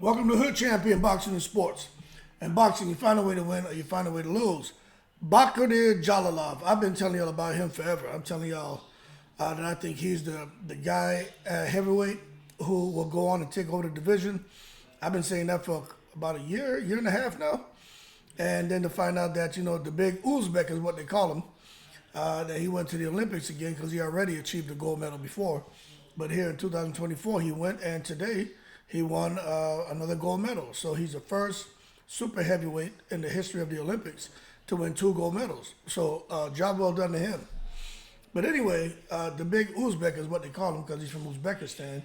Welcome to Hood Champion Boxing and Sports. In boxing, you find a way to win or you find a way to lose. Bhakodir Jalaov. I've been telling y'all about him forever. I'm telling y'all that I think he's the guy heavyweight who will go on and take over the division. I've been saying that for about a year and a half now. And then to find out that, the big Uzbek is what they call him, that he went to the Olympics again because he already achieved a gold medal before. But here in 2024, he went, and today he won another gold medal. So he's the first super heavyweight in the history of the Olympics to win 2 gold medals. So job well done to him. But anyway, the big Uzbek is what they call him because he's from Uzbekistan.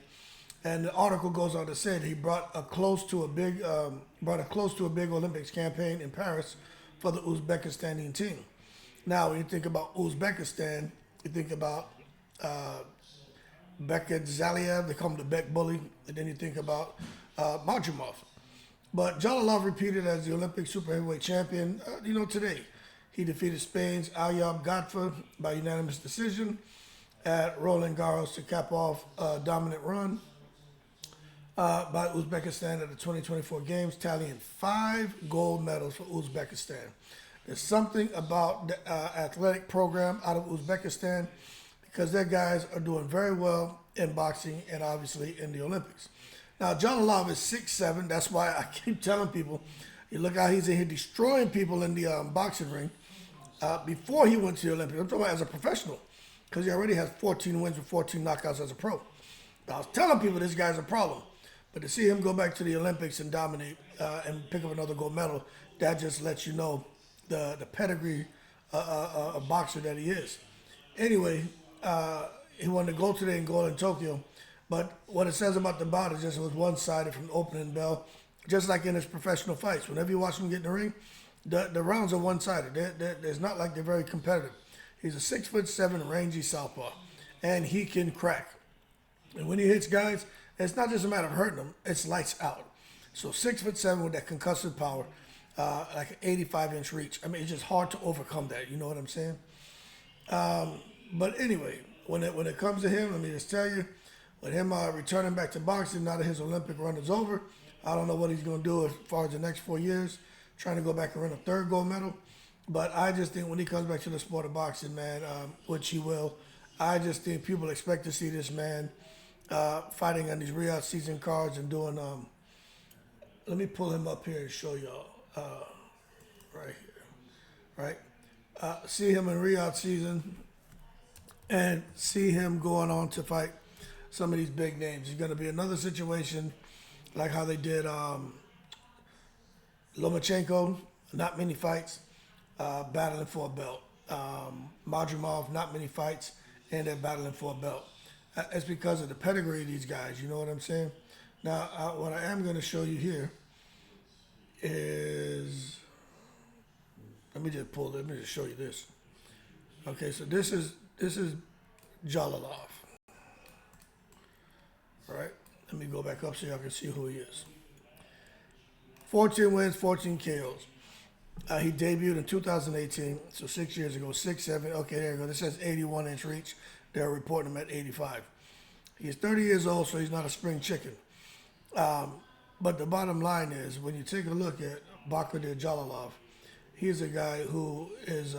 And the article goes on to say that he brought a close to a big Olympics campaign in Paris for the Uzbekistani team. Now, when you think about Uzbekistan, you think about Jalaov, they call him the Beck Bully, and then you think about Majumov. But Jalaov repeated as the Olympic super heavyweight champion, today. He defeated Spain's Ayab Gatfa by unanimous decision at Roland Garros to cap off a dominant run by Uzbekistan at the 2024 Games, tallying 5 gold medals for Uzbekistan. There's something about the athletic program out of Uzbekistan because their guys are doing very well in boxing and obviously in the Olympics. Now, Jalaov is 6'7". That's why I keep telling people, you look how he's in here destroying people in the boxing ring before he went to the Olympics. I'm talking about as a professional because he already has 14 wins with 14 knockouts as a pro. I was telling people this guy's a problem. But to see him go back to the Olympics and dominate and pick up another gold medal, that just lets you know the pedigree of boxer that he is. Anyway, he won the gold today in gold in Tokyo. But what it says about the bout is just it was one-sided from the opening bell, just like in his professional fights. Whenever you watch him get in the ring, the rounds are one-sided. It's not like they're very competitive. He's a 6'7" rangy southpaw, and he can crack. And when he hits guys, it's not just a matter of hurting them, it's lights out. So 6'7" with that concussive power, like an 85-inch reach. I mean, it's just hard to overcome that. You know what I'm saying? But anyway, when it comes to him, let me just tell you, with him returning back to boxing now that his Olympic run is over, I don't know what he's going to do as far as the next 4 years, trying to go back and win a 3rd gold medal. But I just think when he comes back to the sport of boxing, man, which he will, I just think people expect to see this man fighting on these Riyadh season cards and doing, let me pull him up here and show y'all, right here, right? See him in Riyadh season and see him going on to fight some of these big names. It's going to be another situation like how they did Lomachenko, not many fights, battling for a belt. Majumov, not many fights, and they're battling for a belt. It's because of the pedigree of these guys, you know what I'm saying? Now, what I am going to show you here is, let me just show you this. Okay, so this is Jalaov. All right, let me go back up so y'all can see who he is. 14 wins, 14 KOs. He debuted in 2018, so 6 years ago, 6'7". Okay, there you go. This says 81-inch reach. They're reporting him at 85. He's 30 years old, so he's not a spring chicken. But the bottom line is, when you take a look at Bhakodir Jalaov, he's a guy who is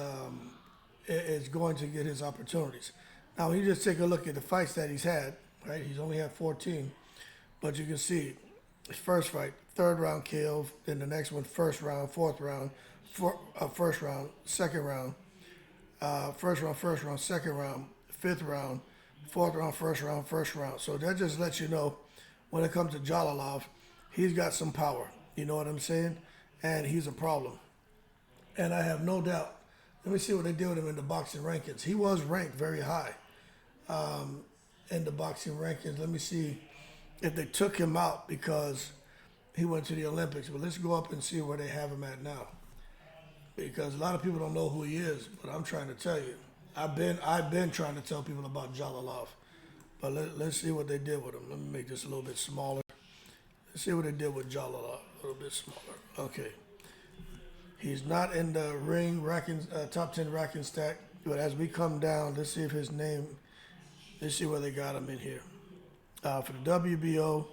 going to get his opportunities. Now, when you just take a look at the fights that he's had, right? He's only had 14, but you can see his first fight, 3rd round KO, then the next one, 1st round, 4th round, 1st round, 2nd round, 1st round, 2nd round, 5th round, 4th round, 1st round. So that just lets you know when it comes to Jalaov, he's got some power. You know what I'm saying? And he's a problem. And I have no doubt. Let me see what they did with him in the boxing rankings. He was ranked very high in the boxing rankings. Let me see if they took him out because he went to the Olympics. But let's go up and see where they have him at now. Because a lot of people don't know who he is, but I'm trying to tell you. I've been trying to tell people about Jalaov. But let's see what they did with him. Let me make this a little bit smaller. Let's see what they did with Jalaov. A little bit smaller. Okay. He's not in the ring top 10 ranking stack. But as we come down, let's see if his name, let's see where they got him in here. For the WBO,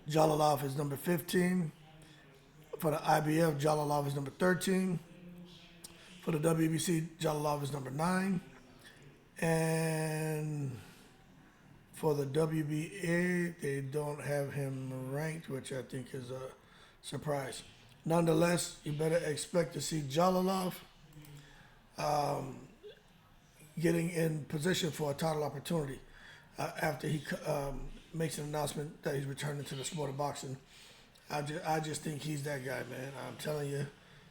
Jalaov is number 15. For the IBF, Jalaov is number 13. For the WBC, Jalaov is number 9. And for the WBA, they don't have him ranked, which I think is a surprise. Nonetheless, you better expect to see Jalaov getting in position for a title opportunity after he makes an announcement that he's returning to the sport of boxing. I just think he's that guy, man. I'm telling you,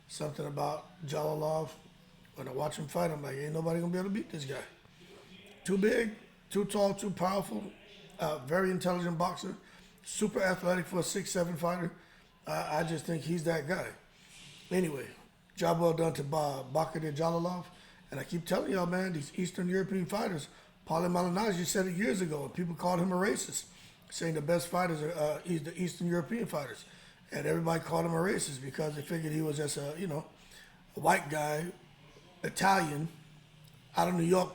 something about Jalaov. When I watch him fight, I'm like, ain't nobody gonna be able to beat this guy. Too big, too tall, too powerful. Very intelligent boxer. Super athletic for a 6'7" fighter. I just think he's that guy. Anyway, job well done to Bhakodir Jalaov. And I keep telling y'all, man, these Eastern European fighters, Paulie Malignaggi said it years ago, and people called him a racist, saying the best fighters are the Eastern European fighters. And everybody called him a racist because they figured he was just a white guy, Italian, out of New York,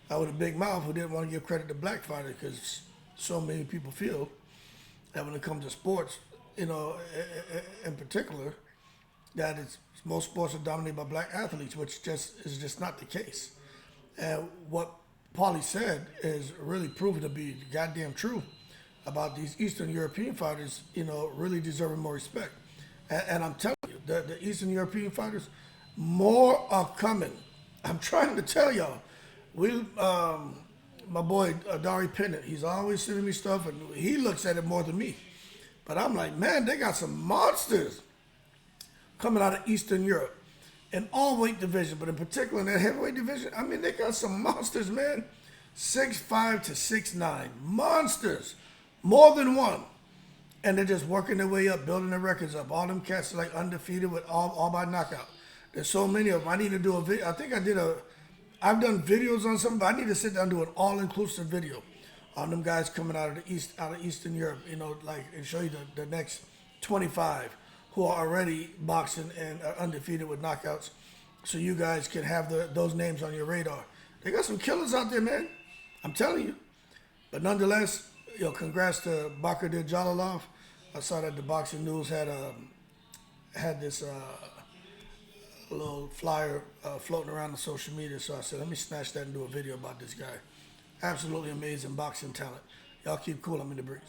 with a big mouth who didn't want to give credit to black fighters because so many people feel that when it comes to sports, in particular, that most sports are dominated by black athletes, which is just not the case. And what Paulie said is really proven to be goddamn true about these Eastern European fighters, really deserving more respect. And I'm telling you, the Eastern European fighters, more are coming. I'm trying to tell y'all. My boy Dari Pennant, he's always sending me stuff, and he looks at it more than me. But I'm like, man, they got some monsters coming out of Eastern Europe in all weight division, but in particular in that heavyweight division. I mean, they got some monsters, man. 6'5" to 6'9", monsters, more than one, and they're just working their way up, building their records up. All them cats are like undefeated with all by knockout. There's so many of them. I need to do a video. I think I've done videos on some, but I need to sit down and do an all-inclusive video on them guys coming out of Eastern Europe, and show you the next 25 who are already boxing and are undefeated with knockouts, so you guys can have those names on your radar. They got some killers out there, man. I'm telling you. But nonetheless, congrats to Bhakodir Jalaov. I saw that the Boxing News had this little flyer floating around on social media, so I said, let me snatch that and do a video about this guy. Absolutely amazing boxing talent. Y'all keep cool. I'm in the breeze.